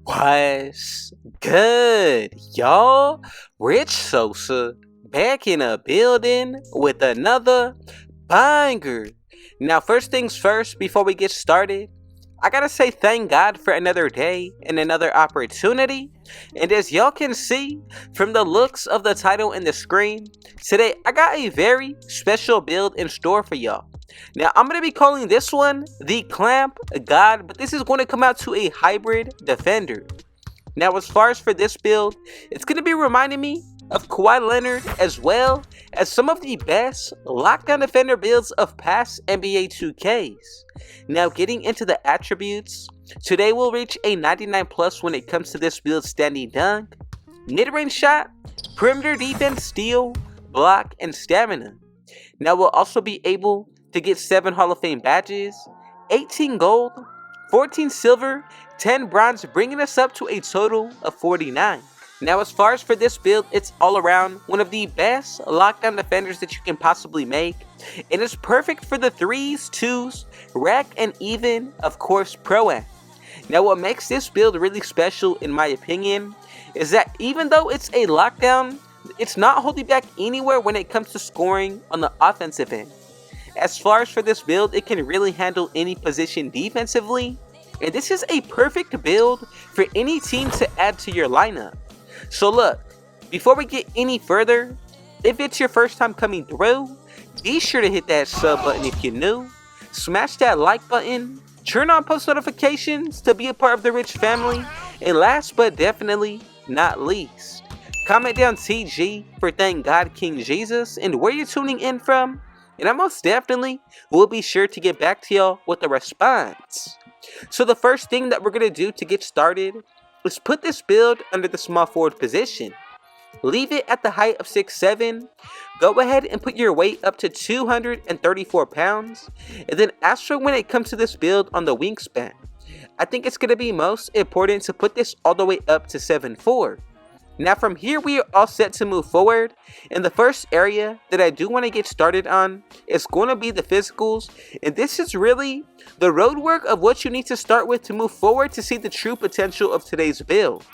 What's good, y'all? Rich Sosa back in a building with another banger. Now, first things first, before we get started, I gotta say thank God for another day and another opportunity. And as y'all can see from the looks of the title and the screen, today I got a very special build in store for y'all. Now, I'm going to be calling this one the Clamp God, but this is going to come out to a hybrid defender. Now, as far as for this build, it's going to be reminding me of Kawhi Leonard as well as some of the best lockdown defender builds of past NBA 2Ks. Now, getting into the attributes, today we'll reach a 99 plus when it comes to this build standing dunk, mid-range shot, perimeter defense, steal, block, and stamina. Now, we'll also be able to get 7 Hall of Fame badges, 18 gold, 14 silver, 10 bronze, bringing us up to a total of 49. Now, as far as for this build, it's all around one of the best lockdown defenders that you can possibly make. It is perfect for the 3s, 2s, rec, and even, of course, pro-am. Now, what makes this build really special, in my opinion, is that even though it's a lockdown, it's not holding back anywhere when it comes to scoring on the offensive end. As far as for this build, it can really handle any position defensively, and this is a perfect build for any team to add to your lineup. So look, before we get any further, if it's your first time coming through, be sure to hit that sub button if you're new, smash that like button, turn on post notifications to be a part of the Rich family, and last but definitely not least, comment down TG for Thank God King Jesus and where you're tuning in from, and I most definitely will be sure to get back to y'all with a response. So the first thing that we're going to do to get started is put this build under the small forward position. Leave it at the height of 6'7", go ahead and put your weight up to 234 pounds, and then as for when it comes to this build on the wingspan, I think it's going to be most important to put this all the way up to 7'4". Now from here we are all set to move forward, and the first area that I do want to get started on is going to be the physicals, and this is really the road work of what you need to start with to move forward to see the true potential of today's build.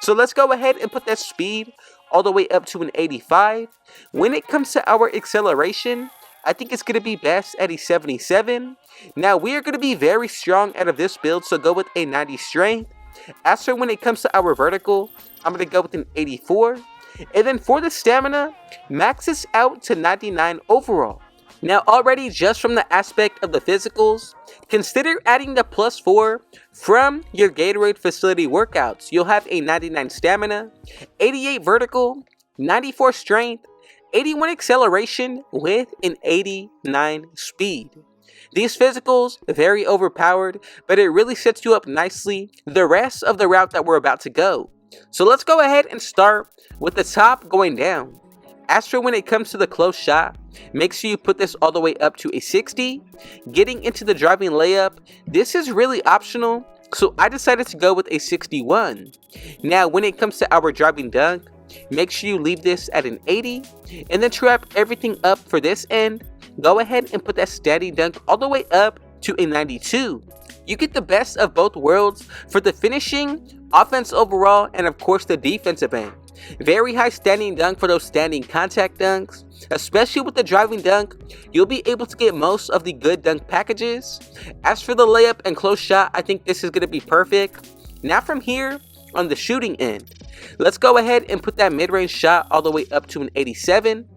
So let's go ahead and put that speed all the way up to an 85. When it comes to our acceleration, I think it's going to be best at a 77. Now we are going to be very strong out of this build, so go with a 90 strength. As for when it comes to our vertical, I'm going to go with an 84. And then for the stamina, max this out to 99 overall. Now already just from the aspect of the physicals, consider adding the +4 from your Gatorade facility workouts. You'll have a 99 stamina, 88 vertical, 94 strength, 81 acceleration with an 89 speed. These physicals, very overpowered, but it really sets you up nicely the rest of the route that we're about to go. So let's go ahead and start with the top going down. As for when it comes to the close shot, make sure you put this all the way up to a 60. Getting into the driving layup, this is really optional, so I decided to go with a 61. Now when it comes to our driving dunk, make sure you leave this at an 80, and then to wrap everything up for this end, go ahead and put that standing dunk all the way up to a 92. You get the best of both worlds for the finishing, offense overall, and of course the defensive end. Very high standing dunk for those standing contact dunks. Especially with the driving dunk, you'll be able to get most of the good dunk packages. As for the layup and close shot, I think this is going to be perfect. Now from here, on the shooting end, let's go ahead and put that mid-range shot all the way up to an 87.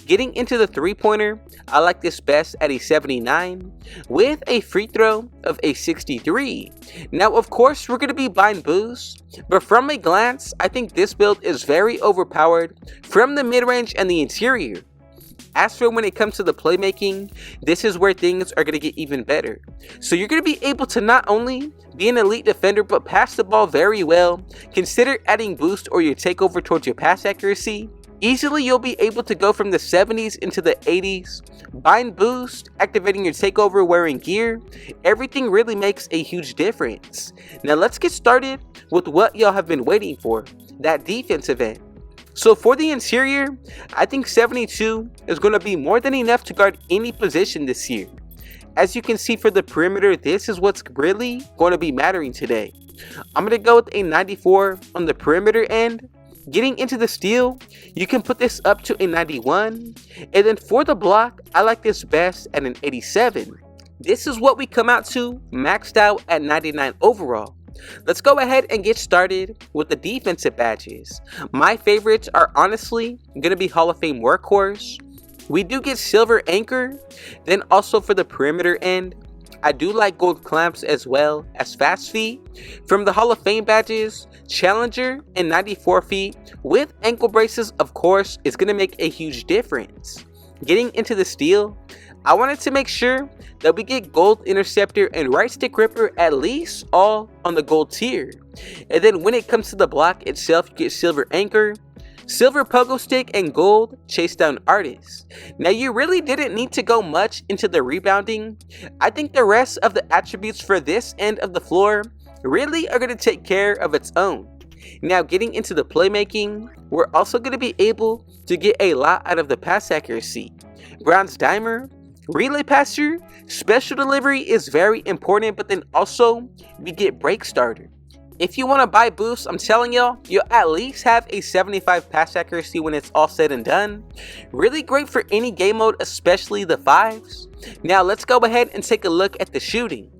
Getting into the three-pointer, I like this best at a 79 with a free throw of a 63. Now, of course, we're going to be buying boosts, but from a glance, I think this build is very overpowered from the mid-range and the interior. As for when it comes to the playmaking, this is where things are going to get even better. So you're going to be able to not only be an elite defender, but pass the ball very well. Consider adding boost or your takeover towards your pass accuracy. Easily you'll be able to go from the 70s into the 80s. Bind boost, activating your takeover, wearing gear, everything really makes a huge difference. Now let's get started with what y'all have been waiting for, that defensive end. So for the interior, I think 72 is going to be more than enough to guard any position this year. As you can see for the perimeter, this is what's really going to be mattering today. I'm going to go with a 94 on the perimeter end. Getting into the steal, you can put this up to a 91. And then for the block, I like this best at an 87. This is what we come out to maxed out at 99 overall. Let's go ahead and get started with the defensive badges. My favorites are honestly going to be Hall of Fame Workhorse. We do get Silver Anchor. Then also for the perimeter end, I do like Gold Clamps as well as Fast Feet. From the Hall of Fame badges, Challenger and 94 feet with ankle braces, of course, is going to make a huge difference. Getting into the steal, I wanted to make sure that we get Gold Interceptor and Right Stick Ripper at least all on the gold tier. And then when it comes to the block itself, you get Silver Anchor, Silver Pogo Stick, and Gold Chase Down Artist. Now you really didn't need to go much into the rebounding. I think the rest of the attributes for this end of the floor really are going to take care of its own. Now getting into the playmaking, we're also going to be able to get a lot out of the pass accuracy. Bronze Dimer, Relay Passer, Special Delivery is very important, but then also we get Break Starter. If you want to buy boosts, I'm telling y'all, you'll at least have a 75 pass accuracy when it's all said and done. Really great for any game mode, especially the 5s. Now let's go ahead and take a look at the shooting.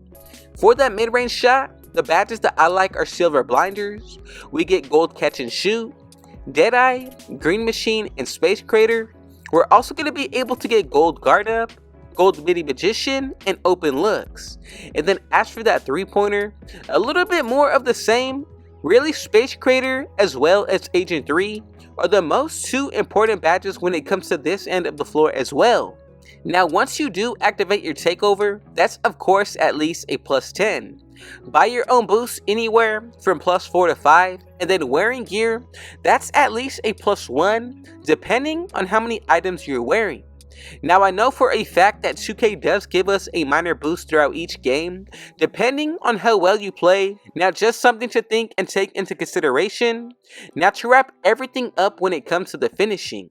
For that mid-range shot, the badges that I like are Silver Blinders. We get Gold Catch and Shoot, Deadeye, Green Machine, and Space Crater. We're also going to be able to get Gold Guard Up, Gold Midi Magician, and Open Looks. And then as for that 3-pointer, a little bit more of the same. Really, Space Crater as well as Agent 3 are the most 2 important badges when it comes to this end of the floor as well. Now once you do activate your takeover, that's of course at least a plus 10. Buy your own boost anywhere from plus 4 to 5, and then wearing gear, that's at least a plus 1 depending on how many items you're wearing. Now I know for a fact that 2K does give us a minor boost throughout each game, depending on how well you play. Now just something to think and take into consideration. Now to wrap everything up when it comes to the finishing.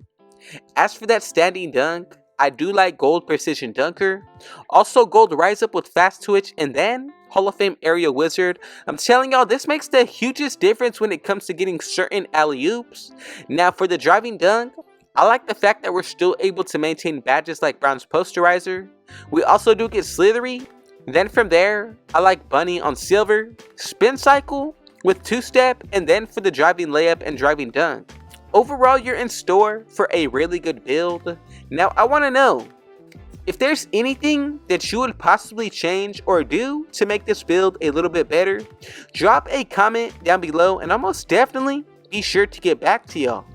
As for that standing dunk, I do like Gold Precision Dunker, also Gold Rise Up with Fast Twitch, and then Hall of Fame Aerial Wizard. I'm telling y'all, this makes the hugest difference when it comes to getting certain alley-oops. Now for the driving dunk, I like the fact that we're still able to maintain badges like Bronze Posterizer. We also do get Slithery. Then from there, I like Bunny on Silver, Spin Cycle with 2-step, and then for the driving layup and driving dunk. Overall, you're in store for a really good build. Now I want to know, if there's anything that you would possibly change or do to make this build a little bit better, drop a comment down below and I'll most definitely be sure to get back to y'all.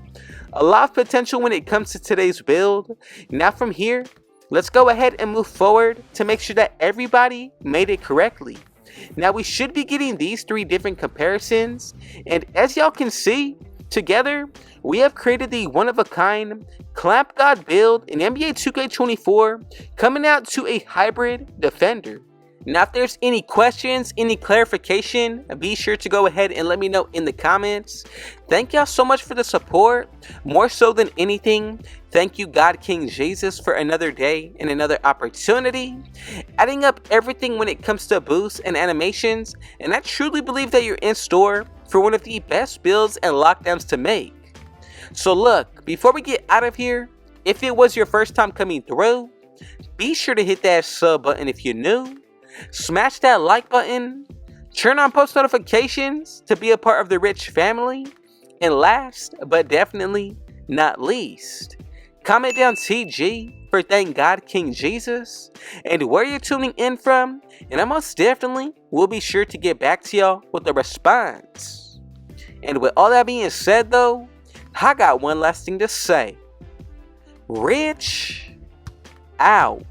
A lot of potential when it comes to today's build. Now from here, let's go ahead and move forward to make sure that everybody made it correctly. Now we should be getting these 3 different comparisons, and as y'all can see, together we have created the one-of-a-kind Clamp God build in NBA 2K24, coming out to a hybrid defender. Now if there's any questions, any clarification, be sure to go ahead and let me know in the comments. Thank y'all so much for the support. More so than anything, thank you God King Jesus for another day and another opportunity. Adding up everything when it comes to boosts and animations, and I truly believe that you're in store for one of the best builds and lockdowns to make. So look, before we get out of here, if it was your first time coming through, be sure to hit that sub button if you're new. Smash that like button, turn on post notifications to be a part of the rich family, and last but definitely not least, comment down TG for thank God King Jesus and where you're tuning in from, and I most definitely will be sure to get back to y'all with a response. And with all that being said though, I got one last thing to say. Rich out.